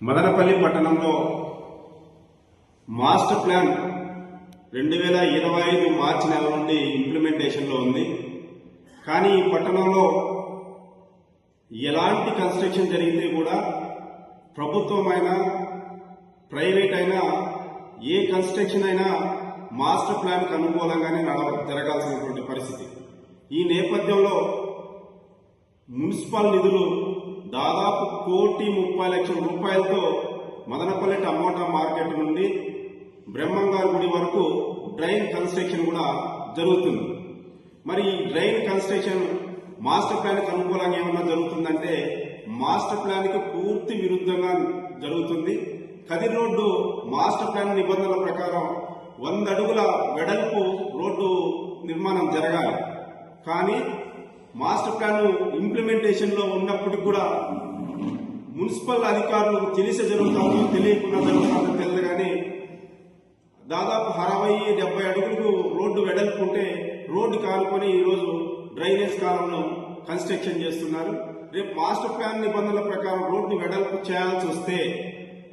మదనపల్లి పట్టణంలో master plan 2025 మార్చి నెల నుండి ఇంప్లిమెంటేషన్లో ఉంది. కానీ ఈ పట్టణంలో ఎలాంటి కన్స్ట్రక్షన్ జరిగితే కూడా ప్రభుత్వమైనా ప్రైవేట్ అయినా ఏ కన్స్ట్రక్షన్ అయినా మాస్టర్ ప్లాన్కి అనుకూలంగానే జరగాల్సినటువంటి పరిస్థితి. ఈ నేపథ్యంలో మున్సిపల్ నిధులు దాదాపు 1,30,00,000 రూపాయలతో మదనపల్లి టమోటా మార్కెట్ నుండి బ్రహ్మంగారు గుడి వరకు డ్రైన్ కన్స్ట్రక్షన్ కూడా జరుగుతుంది. మరి ఈ డ్రైన్ కన్స్ట్రక్షన్ మాస్టర్ ప్లాన్కి అనుకూలంగా ఏమన్నా జరుగుతుందంటే మాస్టర్ ప్లాన్కి పూర్తి విరుద్ధంగా జరుగుతుంది. కదిరి రోడ్డు మాస్టర్ ప్లాన్ నిబంధనల ప్రకారం 100 అడుగుల వెడల్పు రోడ్డు నిర్మాణం జరగాలి. కానీ మాస్టర్ ప్లాన్ ఇంప్లిమెంటేషన్ లో ఉన్నప్పటికీ కూడా మున్సిపల్ అధికారులకు తెలిసి జరుగుతుందో తెలియకుండా జరుగుతుందో తెలియదు. కానీ దాదాపు 60-70 అడుగులకు రోడ్డు వెడల్పు ఉంటే రోడ్డు కానుకొని ఈరోజు డ్రైనేజ్ కాలంలో కన్స్ట్రక్షన్ చేస్తున్నారు. రేపు మాస్టర్ ప్లాన్ నిబంధనల ప్రకారం రోడ్డు వెడల్పు చేయాల్సి వస్తే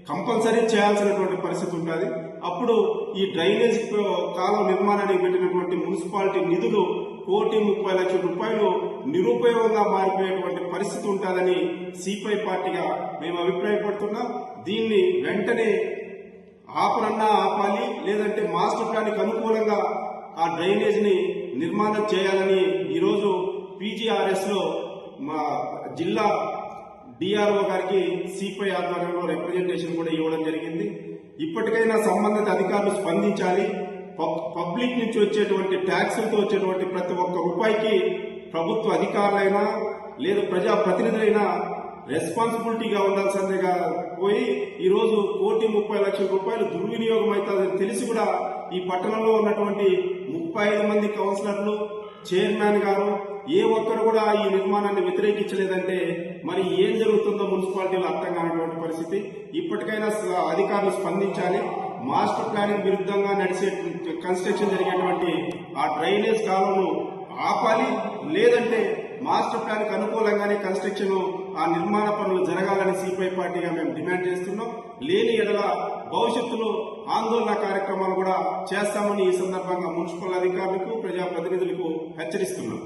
కంపల్సరీ చేయాల్సినటువంటి పరిస్థితి ఉంటుంది. అప్పుడు ఈ డ్రైనేజ్ కాలం నిర్మాణానికి పెట్టినటువంటి మున్సిపాలిటీ నిధులు 1,30,00,000 రూపాయలు నిరుపయోగంగా మారిపోయేటువంటి పరిస్థితి ఉంటుందని సిపిఐ పార్టీగా మేము అభిప్రాయపడుతున్నాం. దీన్ని వెంటనే ఆపాలి, లేదంటే మాస్టర్ ప్లాన్కి అనుకూలంగా ఆ డ్రైనేజ్ ని నిర్మాణం చేయాలని ఈరోజు పీజీఆర్ఎస్ లో మా జిల్లా డిఆర్ఓ గారికి సిపిఐ ఆధ్వర్యంలో రిప్రజెంటేషన్ కూడా ఇవ్వడం జరిగింది. ఇప్పటికైనా సంబంధిత అధికారులు స్పందించాలి. పబ్లిక్ నుంచి వచ్చేటువంటి ట్యాక్సులతో వచ్చేటువంటి ప్రతి ఒక్క రూపాయికి ప్రభుత్వ అధికారులైనా లేదా ప్రజాప్రతినిధులైనా రెస్పాన్సిబిలిటీగా ఉండాల్సిందిగా పోయి ఈరోజు 1,30,00,000 రూపాయలు దుర్వినియోగం అవుతుందని తెలిసి కూడా ఈ పట్టణంలో ఉన్నటువంటి 35 మంది కౌన్సిలర్లు, చైర్మన్ గారు ఏ ఒక్కరు కూడా ఈ నిర్మాణాన్ని వ్యతిరేకించలేదంటే మరి ఏం జరుగుతుందో మున్సిపాలిటీలో అర్థం కానటువంటి పరిస్థితి. ఇప్పటికైనా అధికారులు స్పందించాలి. మాస్టర్ ప్లానింగ్ విరుద్ధంగా నడిచే కన్స్ట్రక్షన్ జరిగేటువంటి ఆ డ్రైనేజ్ కాలంను ఆపాలి, లేదంటే మాస్టర్ ప్లాన్ కు అనుకూలంగానే కన్స్ట్రక్షన్ ఆ నిర్మాణ పనులు జరగాలని సిపిఐ పార్టీగా మేము డిమాండ్ చేస్తున్నాం. లేని ఎడల భవిష్యత్తులో ఆందోళన కార్యక్రమాలు కూడా చేస్తామని ఈ సందర్భంగా మున్సిపల్ అధికారులకు, ప్రజాప్రతినిధులకు హెచ్చరిస్తున్నాం.